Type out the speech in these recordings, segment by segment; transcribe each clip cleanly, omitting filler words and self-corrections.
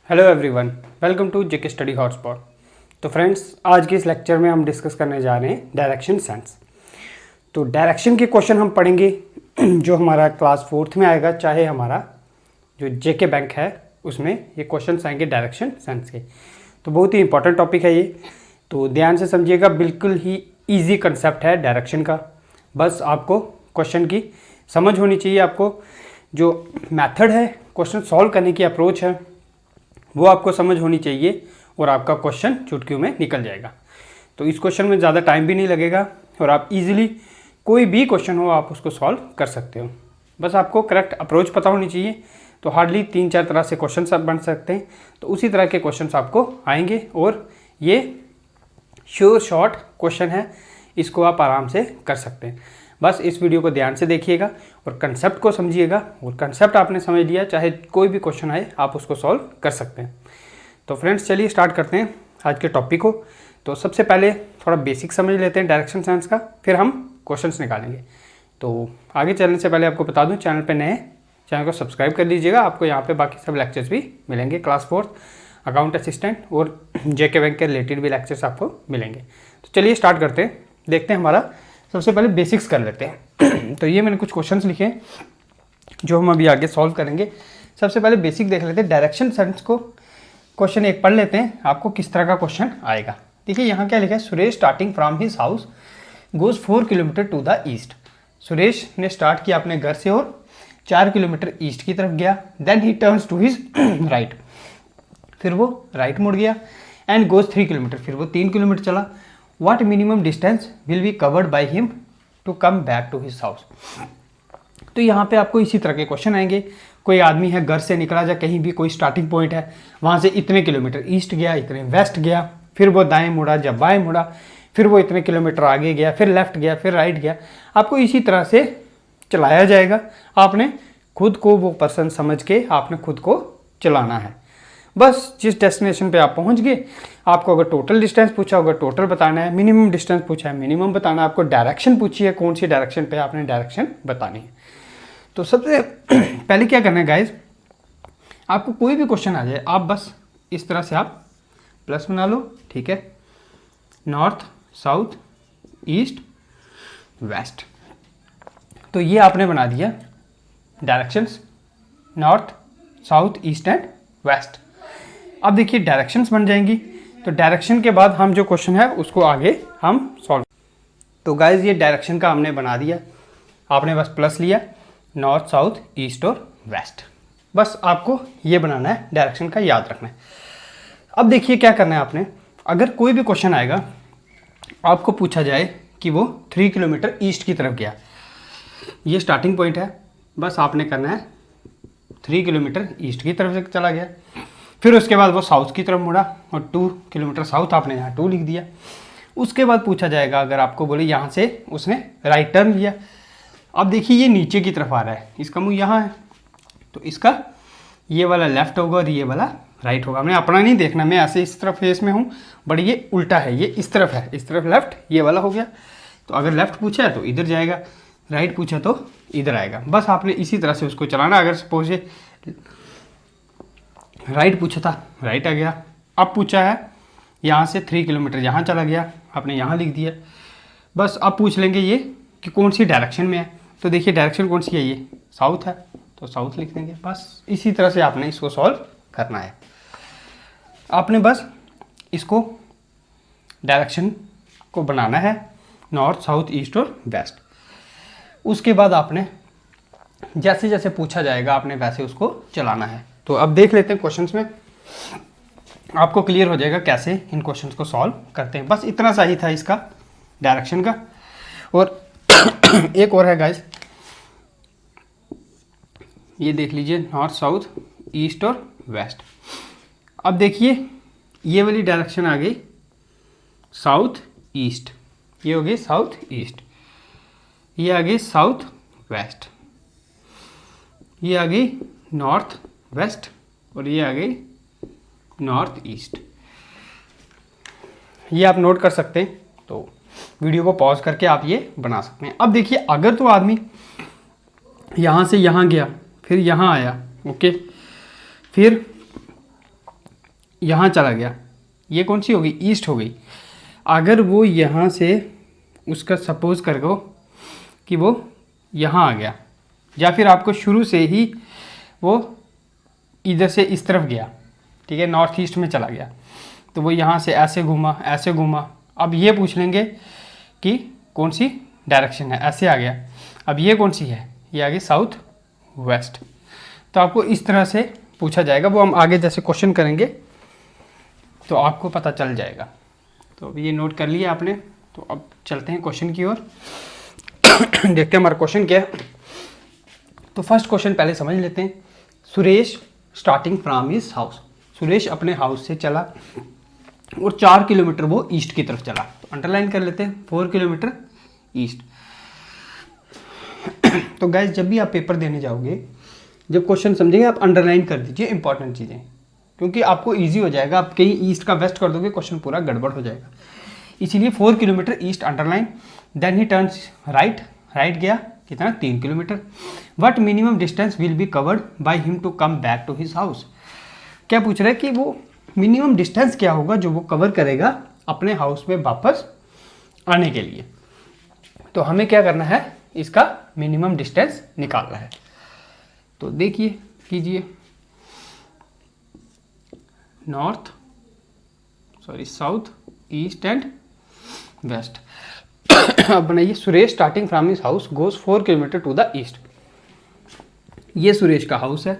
Hello everyone, welcome to JK study hotspot. तो friends, आज के इस लेक्चर में हम डिस्कस करने जा रहे हैं डायरेक्शन सेंस। तो डायरेक्शन के क्वेश्चन हम पढ़ेंगे जो हमारा क्लास 4th में आएगा, चाहे हमारा जो जेके बैंक है उसमें ये क्वेश्चन आएंगे डायरेक्शन सेंस के। तो बहुत ही इंपॉर्टेंट टॉपिक है ये, तो ध्यान से समझिएगा। बिल्कुल ही ईजी कंसेप्ट है डायरेक्शन का। बस आपको क्वेश्चन की समझ होनी चाहिए, आपको जो मेथड है क्वेश्चन सॉल्व करने की अप्रोच है वो आपको समझ होनी चाहिए और आपका क्वेश्चन चुटकियों में निकल जाएगा। तो इस क्वेश्चन में ज़्यादा टाइम भी नहीं लगेगा और आप इजीली कोई भी क्वेश्चन हो आप उसको सॉल्व कर सकते हो। बस आपको करेक्ट अप्रोच पता होनी चाहिए। तो हार्डली 3-4 तरह से क्वेश्चन आप बन सकते हैं, तो उसी तरह के क्वेश्चन आपको आएंगे और ये श्योर शॉर्ट क्वेश्चन है, इसको आप आराम से कर सकते हैं। बस इस वीडियो को ध्यान से देखिएगा और कंसेप्ट को समझिएगा, और कंसेप्ट आपने समझ लिया, चाहे कोई भी क्वेश्चन आए आप उसको सॉल्व कर सकते हैं। तो फ्रेंड्स, चलिए स्टार्ट करते हैं आज के टॉपिक को। तो सबसे पहले थोड़ा बेसिक समझ लेते हैं डायरेक्शन सेंस का, फिर हम क्वेश्चंस निकालेंगे। तो आगे चलने से पहले आपको बता दूं, चैनल पे नए चैनल को सब्सक्राइब कर लीजिएगा। आपको यहाँ पे बाकी सब लेक्चर्स भी मिलेंगे, क्लास 4th, अकाउंट असिस्टेंट और जेके बैंक के रिलेटेड भी लेक्चर्स आपको मिलेंगे। तो चलिए स्टार्ट करते हैं, देखते हैं। हमारा सबसे पहले बेसिक्स कर लेते हैं। तो ये मैंने कुछ क्वेश्चंस लिखे हैं जो हम अभी आगे सॉल्व करेंगे। सबसे पहले बेसिक देख लेते हैं डायरेक्शन सेंस को। क्वेश्चन एक पढ़ लेते हैं, आपको किस तरह का क्वेश्चन आएगा। देखिए यहाँ क्या लिखा है, Suresh starting from his house goes 4 kilometre to the east. Suresh ने स्टार्ट किया अपने घर से और 4 किलोमीटर ईस्ट की तरफ गया। Then he turns to his right, फिर वो राइट मुड़ गया। एंड गोज 3 किलोमीटर, फिर वो 3 किलोमीटर चला। What minimum distance will be covered by him to come back to his house? तो यहाँ पे आपको इसी तरह के क्वेश्चन आएंगे। कोई आदमी है, घर से निकला, जा कहीं भी कोई स्टार्टिंग पॉइंट है, वहाँ से इतने किलोमीटर ईस्ट गया, इतने वेस्ट गया, फिर वो दाएं मुड़ा, जब बाएं मुड़ा, फिर वो इतने किलोमीटर आगे गया, फिर लेफ्ट गया, फिर राइट गया। आपको इसी तरह से चलाया जाएगा। आपने खुद को वो पर्सन समझ के आपने खुद को चलाना है। बस जिस डेस्टिनेशन पे आप पहुंच गए, आपको अगर टोटल डिस्टेंस पूछा होगा टोटल बताना है, मिनिमम डिस्टेंस पूछा है मिनिमम बताना है, आपको डायरेक्शन पूछी है कौन सी डायरेक्शन पे आपने डायरेक्शन बतानी है। तो सबसे पहले क्या करना है गाइज, आपको कोई भी क्वेश्चन आ जाए, आप बस इस तरह से आप प्लस बना लो, ठीक है। नॉर्थ, साउथ, ईस्ट, वेस्ट, तो ये आपने बना दिया directions, north, south, east and west. अब देखिए डायरेक्शंस बन जाएंगी। तो डायरेक्शन के बाद हम जो क्वेश्चन है उसको आगे हम सॉल्व। तो गाइज ये डायरेक्शन का हमने बना दिया, आपने बस प्लस लिया, नॉर्थ, साउथ, ईस्ट और वेस्ट। बस आपको ये बनाना है, डायरेक्शन का याद रखना है। अब देखिए क्या करना है आपने, अगर कोई भी क्वेश्चन आएगा, आपको पूछा जाए कि वो 3 किलोमीटर ईस्ट की तरफ गया, ये स्टार्टिंग पॉइंट है, बस आपने करना है 3 किलोमीटर ईस्ट की तरफ से चला गया। फिर उसके बाद वो साउथ की तरफ मुड़ा और 2 किलोमीटर साउथ आपने यहाँ 2 लिख दिया। उसके बाद पूछा जाएगा, अगर आपको बोले यहाँ से उसने राइट टर्न लिया। अब देखिए ये नीचे की तरफ आ रहा है, इसका मुँह यहाँ है, तो इसका ये वाला लेफ्ट होगा और ये वाला राइट होगा। हमने अपना नहीं देखना, मैं ऐसे इस तरफ फेस में हूँ, बट ये उल्टा है, ये इस तरफ है, इस तरफ लेफ्ट, ये वाला हो गया। तो अगर लेफ्ट पूछा है तो इधर जाएगा, राइट पूछा तो इधर आएगा। बस आपने इसी तरह से उसको चलाना। अगर सपोज राइट पूछा था, राइट आ गया। अब पूछा है यहाँ से 3 किलोमीटर यहाँ चला गया, आपने यहाँ लिख दिया। बस अब पूछ लेंगे ये कि कौन सी डायरेक्शन में है। तो देखिए डायरेक्शन कौन सी है, ये साउथ है, तो साउथ लिख देंगे। बस इसी तरह से आपने इसको सॉल्व करना है। आपने बस इसको डायरेक्शन को बनाना है, नॉर्थ, साउथ, ईस्ट और वेस्ट। उसके बाद आपने जैसे जैसे पूछा जाएगा आपने वैसे उसको चलाना है। तो अब देख लेते हैं क्वेश्चंस में, आपको क्लियर हो जाएगा कैसे इन क्वेश्चंस को सॉल्व करते हैं। बस इतना सा ही था इसका डायरेक्शन का। और एक और है गाइस, ये देख लीजिए, नॉर्थ, साउथ, ईस्ट और वेस्ट। अब देखिए ये वाली डायरेक्शन आ गई साउथ ईस्ट, ये हो गई साउथ ईस्ट, ये आ गई साउथ वेस्ट, ये आ गई नॉर्थ वेस्ट और ये आ गई नॉर्थ ईस्ट। ये आप नोट कर सकते हैं। तो वीडियो को पॉज करके आप ये बना सकते हैं। अब देखिए अगर तो आदमी यहाँ से यहाँ गया, फिर यहाँ आया, ओके, फिर यहाँ चला गया, ये कौन सी हो गई, ईस्ट हो गई। अगर वो यहाँ से उसका सपोज कर गो कि वो यहाँ आ गया, या फिर आपको शुरू से ही वो इधर से इस तरफ गया, ठीक है, नॉर्थ ईस्ट में चला गया, तो वो यहाँ से ऐसे घूमा ऐसे घूमा। अब ये पूछ लेंगे कि कौन सी डायरेक्शन है, ऐसे आ गया। अब ये कौन सी है, ये आ गई साउथ वेस्ट। तो आपको इस तरह से पूछा जाएगा, वो हम आगे जैसे क्वेश्चन करेंगे तो आपको पता चल जाएगा। तो अब ये नोट कर लिया आपने। तो अब चलते हैं क्वेश्चन की ओर, देखते हैं हमारा क्वेश्चन क्या है। तो फर्स्ट क्वेश्चन पहले समझ लेते हैं। Suresh starting from his house, Suresh अपने हाउस से चला और 4 किलोमीटर वो ईस्ट की तरफ चला। तो अंडरलाइन कर लेते हैं 4 किलोमीटर ईस्ट। तो गाइस जब भी आप पेपर देने जाओगे, जब क्वेश्चन समझेंगे आप अंडरलाइन कर दीजिए इंपॉर्टेंट चीज़ें, क्योंकि आपको इजी हो जाएगा। आप कहीं ईस्ट का वेस्ट कर दोगे क्वेश्चन पूरा गड़बड़ हो जाएगा। इसीलिए 4 kilometre east underline. Then he turns right, right गया कितना, 3 kilometre. What minimum distance will be covered by him to come back to his house. क्या पूछ रहा है कि वो मिनिमम डिस्टेंस क्या होगा जो वो कवर करेगा अपने हाउस में वापस आने के लिए। तो हमें क्या करना है, इसका मिनिमम डिस्टेंस निकालना है। तो देखिए कीजिए, north south east and west. अब बनाइए, Suresh starting from his house goes 4 kilometre to the east. ये सुरेश का हाउस है,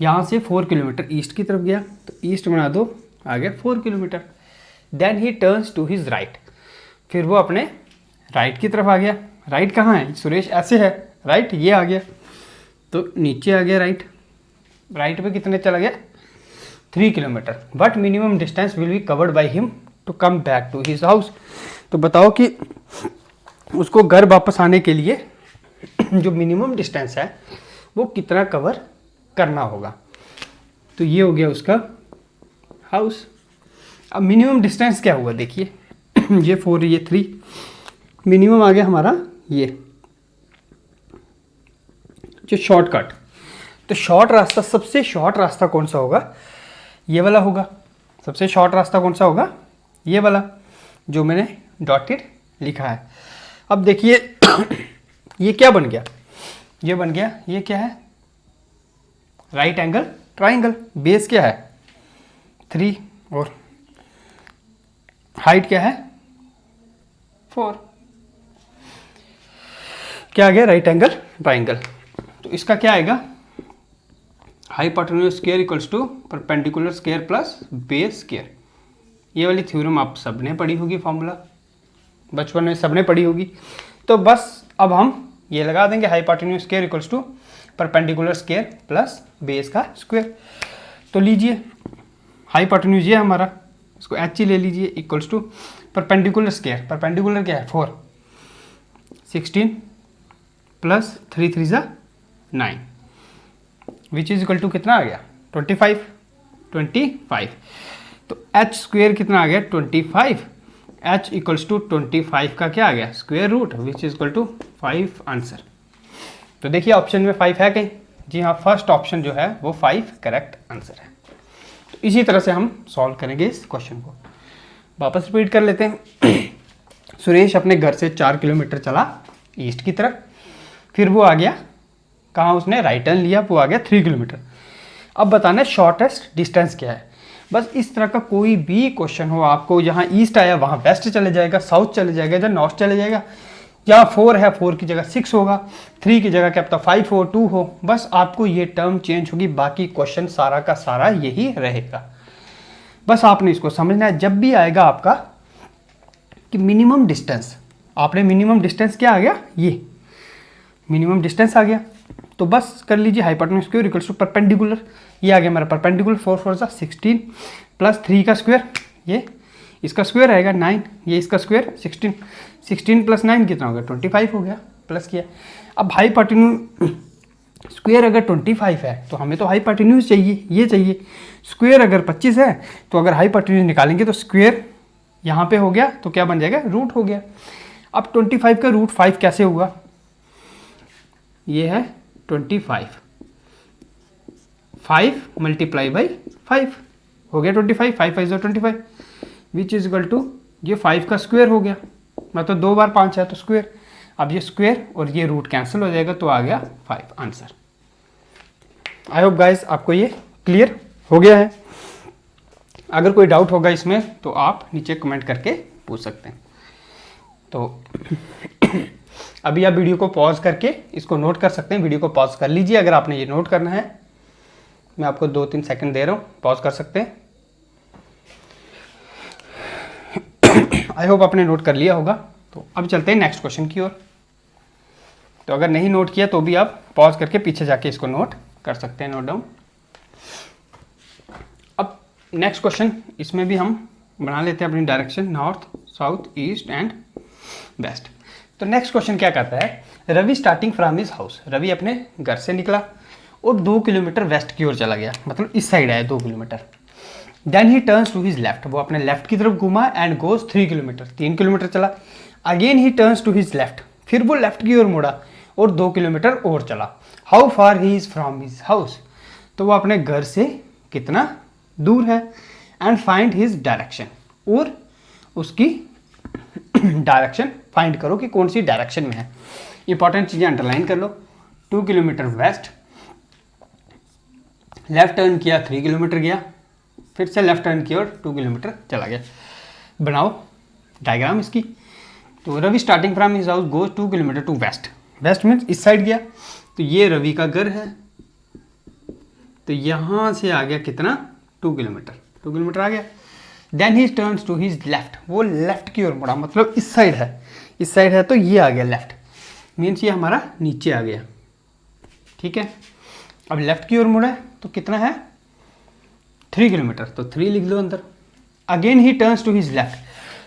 यहाँ से 4 किलोमीटर ईस्ट की तरफ गया, तो ईस्ट बना दो, आ गया 4 kilometre. Then he turns to his right, फिर वो अपने राइट की तरफ आ गया। राइट कहाँ है, सुरेश ऐसे है, राइट ये आ गया, तो नीचे आ गया राइट। राइट पे कितने चला गया, 3 kilometre. But minimum distance will be covered by him to come back to his house. तो बताओ कि उसको घर वापस आने के लिए जो मिनिमम डिस्टेंस है वो कितना कवर करना होगा। तो ये हो गया उसका हाउस। अब मिनिमम डिस्टेंस क्या हुआ देखिए, ये 4 ये 3, मिनिमम आ गया हमारा ये जो शॉर्टकट। तो शॉर्ट रास्ता, सबसे शॉर्ट रास्ता कौन सा होगा, ये वाला होगा। सबसे शॉर्ट रास्ता कौन सा होगा, ये वाला जो मैंने डॉटेड लिखा है। अब देखिए ये क्या बन गया, ये बन गया, ये क्या है, राइट एंगल ट्राइंगल। बेस क्या है 3 और हाइट क्या है 4, क्या आ गया, राइट एंगल ट्राइंगल। तो इसका क्या आएगा, hypotenuse square equals to perpendicular square plus base square. ये वाली थ्योरम आप सबने पढ़ी होगी, फॉर्मूला बचपन में सबने पढ़ी होगी। तो बस अब हम ये लगा देंगे, hypotenuse square equals to perpendicular square plus base का स्क्वायर। तो लीजिए हाइपोटेन्यूज ये हमारा, इसको एच ही ले लीजिए, equals to perpendicular square, perpendicular क्या है 4, 16 प्लस 3 3 ज़ा 9 विच इज इक्वल टू कितना आ गया 25। तो एच स्क्वेयर कितना आ गया 25, एच इक्वल्स टू 25 का क्या आ गया square root which is equal to 5 answer. तो देखिए ऑप्शन में 5 है कहीं, जी हाँ, फर्स्ट ऑप्शन जो है वो 5 करेक्ट आंसर है। तो इसी तरह से हम सॉल्व करेंगे इस क्वेश्चन को। वापस रिपीट कर लेते हैं। सुरेश अपने घर से 4 किलोमीटर चला ईस्ट की तरफ, फिर वो आ गया कहाँ, उसने राइट टर्न लिया, वो आ गया 3 किलोमीटर। अब बताना है शॉर्टेस्ट डिस्टेंस क्या है। बस इस तरह का कोई भी क्वेश्चन हो, आपको यहाँ ईस्ट आया वहाँ वेस्ट चले जाएगा, साउथ चले जाएगा, इधर नॉर्थ चले जाएगा, जहाँ 4 है 4 की जगह 6 होगा, 3 की जगह क्या पता 5 हो 2 हो, बस आपको ये टर्म चेंज होगी, बाकी क्वेश्चन सारा का सारा यही रहेगा। बस आपने इसको समझना है। जब भी आएगा आपका कि मिनिमम डिस्टेंस, आपने मिनिमम डिस्टेंस क्या आ गया, ये मिनिमम डिस्टेंस आ गया, तो बस कर लीजिए hypotenuse square equals to perpendicular, ये आ गया मेरा परपेंडिकुलर 4 4 सा 16 प्लस 3 का स्क्वायर, ये इसका स्क्वायर आएगा 9, ये इसका स्क्वायर 16, 16 प्लस 9 कितना हो गया 25 हो गया, प्लस किया। अब हाइपोटेन्यूज स्क्वायर अगर 25 है तो हमें तो हाइपोटेन्यूज चाहिए, ये चाहिए। स्क्वायर अगर 25 है तो अगर हाइपोटेन्यूज निकालेंगे तो स्क्वायर यहाँ पे हो गया, तो क्या बन जाएगा रूट हो गया। अब 25 का रूट 5 कैसे हुआ, ये है 25, 5 मल्टीप्लाई बाई 5 हो गया 25, 5 5 25 विच इज इक्वल टू ये 5 का स्क्वायर हो गया, मतलब 2 बार 5 है तो स्क्वायर। अब ये स्क्वायर और ये रूट कैंसिल हो जाएगा तो आ गया 5 आंसर। आई होप गाइस आपको ये क्लियर हो गया है। अगर कोई डाउट होगा इसमें तो आप नीचे कमेंट करके पूछ सकते हैं। तो अभी आप वीडियो को पॉज करके इसको नोट कर सकते हैं। वीडियो को पॉज कर लीजिए अगर आपने ये नोट करना है। मैं आपको 2-3 सेकंड दे रहा हूँ, पॉज कर सकते हैं। आई होप आपने नोट कर लिया होगा। तो अब चलते हैं नेक्स्ट क्वेश्चन की ओर। तो अगर नहीं नोट किया तो भी आप पॉज करके पीछे जाके इसको नोट कर सकते हैं, नोट डाउन। अब नेक्स्ट क्वेश्चन, इसमें भी हम बना लेते हैं अपनी direction north, south, east and west. तो नेक्स्ट क्वेश्चन क्या कहता है, Ravi starting from his house, Ravi अपने घर से निकला और 2 किलोमीटर वेस्ट की ओर चला गया, मतलब इस साइड आया 2 kilometre. Then he turns to his left, वो अपने लेफ्ट की तरफ घूमा एंड गोज 3 किलोमीटर, 3 किलोमीटर चला। Again he turns to his left, फिर वो लेफ्ट की ओर मुड़ा और 2 किलोमीटर और चला। How far he is from his house, तो वो अपने घर से कितना दूर है। एंड फाइंड हिज डायरेक्शन, और उसकी डायरेक्शन फाइंड करो कि कौन सी डायरेक्शन में है। इंपॉर्टेंट चीज़ें अंडरलाइन कर लो। 2 किलोमीटर वेस्ट, लेफ्ट टर्न किया 3 किलोमीटर गया, फिर से लेफ्ट टर्न किया और 2 किलोमीटर चला गया। बनाओ डायग्राम इसकी। तो Ravi starting from his house goes 2 kilometre to west, west means इस साइड गया, तो ये रवि का घर है। तो यहाँ से आ गया कितना 2 किलोमीटर, 2 किलोमीटर आ गया। Then he turns to his left, वो लेफ्ट की ओर मुड़ा, मतलब इस साइड है, इस साइड है तो ये आ गया लेफ्ट, मीन्स ये हमारा नीचे आ गया। ठीक है, अब लेफ्ट की ओर मुड़ा है तो कितना है 3 किलोमीटर, तो 3 लिख लो अंदर। Again he turns to his left,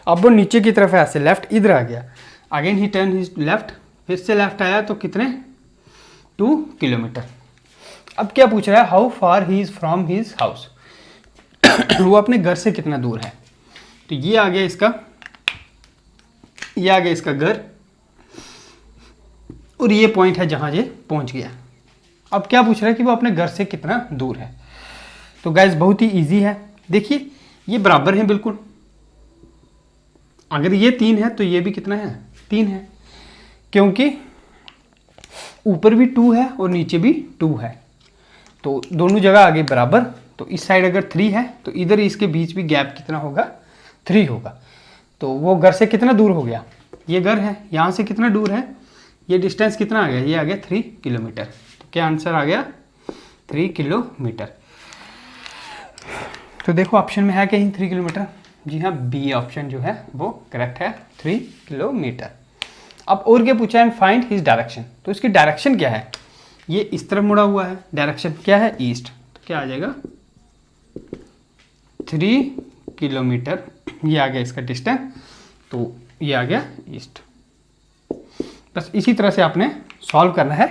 अब वो नीचे की तरफ है, ऐसे लेफ्ट इधर आ गया। अगेन ही टर्न हिज लेफ्ट, फिर से लेफ्ट आया तो कितने 2 किलोमीटर। अब क्या पूछ रहा है, how far he is from his house, वो अपने घर से कितना दूर है। तो ये आ गया इसका, ये आ गया इसका घर, और ये पॉइंट है जहां ये पहुंच गया। अब क्या पूछ रहा है कि वो अपने घर से कितना दूर है। तो गाइस बहुत ही इजी है, देखिए ये बराबर है बिल्कुल। अगर ये 3 है तो ये भी कितना है 3 है, क्योंकि ऊपर भी 2 है और नीचे भी 2 है, तो दोनों जगह आगे बराबर। तो इस साइड अगर 3 है तो इधर इसके बीच भी गैप कितना होगा 3 होगा। तो वो घर से कितना दूर हो गया, ये घर है, यहाँ से कितना दूर है, ये डिस्टेंस कितना आ गया, ये आ गया 3 किलोमीटर। तो क्या आंसर आ गया 3 किलोमीटर। तो देखो ऑप्शन में है कहीं 3 किलोमीटर, जी हाँ बी ऑप्शन जो है वो करेक्ट है 3 किलोमीटर। अब और क्या पूछा है, फाइंड हिज डायरेक्शन, तो इसकी डायरेक्शन क्या है, ये इस तरफ मुड़ा हुआ है, डायरेक्शन क्या है ईस्ट, तो क्या आ जाएगा 3 किलोमीटर, ये आ गया इसका डिस्टेंस, तो ये आ गया ईस्ट। बस इसी तरह से आपने सॉल्व करना है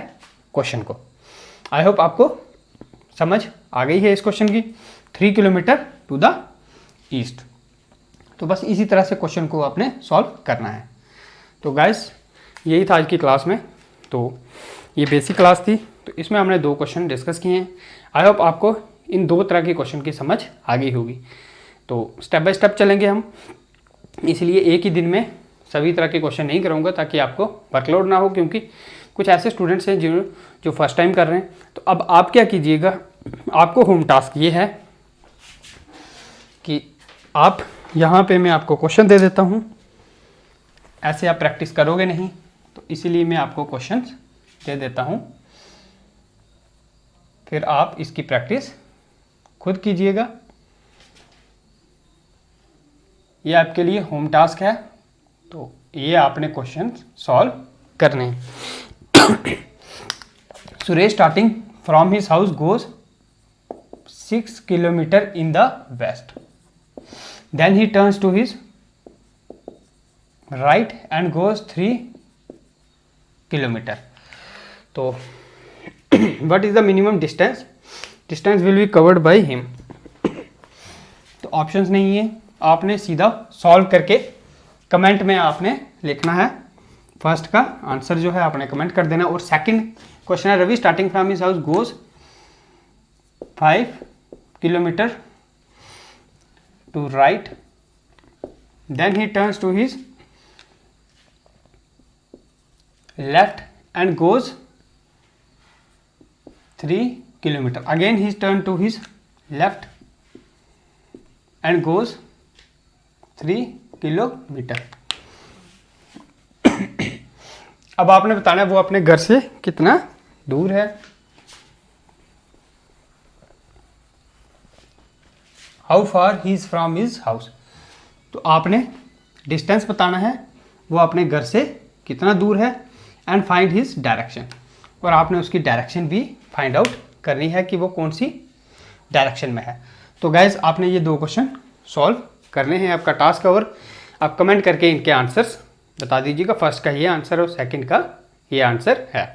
क्वेश्चन को। आई होप आपको समझ आ गई है इस क्वेश्चन की, 3 किलोमीटर टू द ईस्ट। तो बस इसी तरह से क्वेश्चन को आपने सॉल्व करना है। तो गाइस यही था आज की क्लास में। तो ये बेसिक क्लास थी, तो इसमें हमने 2 क्वेश्चन डिस्कस किए हैं। आई होप आपको इन 2 तरह के क्वेश्चन की समझ आ गई होगी। तो स्टेप बाय स्टेप चलेंगे हम, इसलिए एक ही दिन में सभी तरह के क्वेश्चन नहीं कराऊंगा ताकि आपको वर्कलोड ना हो, क्योंकि कुछ ऐसे स्टूडेंट्स हैं जो फर्स्ट टाइम कर रहे हैं। तो अब आप क्या कीजिएगा, आपको होम टास्क ये है कि आप यहाँ पे मैं आपको क्वेश्चन दे देता हूँ, ऐसे आप प्रैक्टिस करोगे नहीं, तो इसीलिए मैं आपको क्वेश्चंस दे देता हूँ, फिर आप इसकी प्रैक्टिस खुद कीजिएगा। ये आपके लिए होम टास्क है, तो ये आपने क्वेश्चन सॉल्व करने हैं। Suresh starting from his house goes 6 kilometre in the west, then he turns to his right and goes 3 kilometre. तो what is the minimum distance, distance will be covered by him. तो options नहीं है, आपने सीधा solve करके comment में आपने लिखना है। फर्स्ट का आंसर जो है आपने कमेंट कर देना, और सेकंड क्वेश्चन है Ravi starting from his house goes 5 kilometre to right, then he turns to his left and goes 3 kilometer. Again he turns to his left and goes 3 kilometre. अब आपने बताना है वो अपने घर से कितना दूर है. How far he is from his house. तो आपने डिस्टेंस बताना है वो अपने घर से कितना दूर है एंड फाइंड हिज डायरेक्शन. और आपने उसकी डायरेक्शन भी फाइंड आउट करनी है कि वो कौन सी डायरेक्शन में है. तो गाइज आपने ये 2 क्वेश्चन सॉल्व करने हैं. आपका टास्क और आप कमेंट करके इनके आंसर्स बता दीजिएगा. फर्स्ट का ये आंसर और सेकंड का ये आंसर है.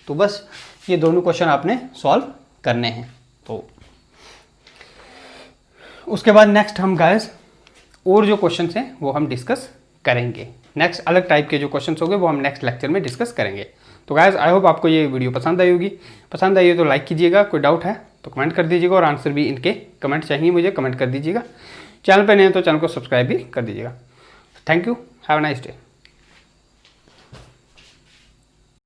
तो बस ये दोनों क्वेश्चन आपने सॉल्व करने हैं. तो उसके बाद नेक्स्ट हम गाइस और जो क्वेश्चंस हैं वो हम डिस्कस करेंगे. नेक्स्ट अलग टाइप के जो क्वेश्चंस होंगे वो हम नेक्स्ट लेक्चर में डिस्कस करेंगे. तो गाइस आई होप आपको ये वीडियो पसंद आई होगी. पसंद आई हो तो लाइक कीजिएगा. कोई डाउट है तो कमेंट कर दीजिएगा और आंसर भी इनके कमेंट चाहिए मुझे, कमेंट कर दीजिएगा. चैनल पर नहीं है तो चैनल को सब्सक्राइब भी कर दीजिएगा. Thank you. Have a nice day.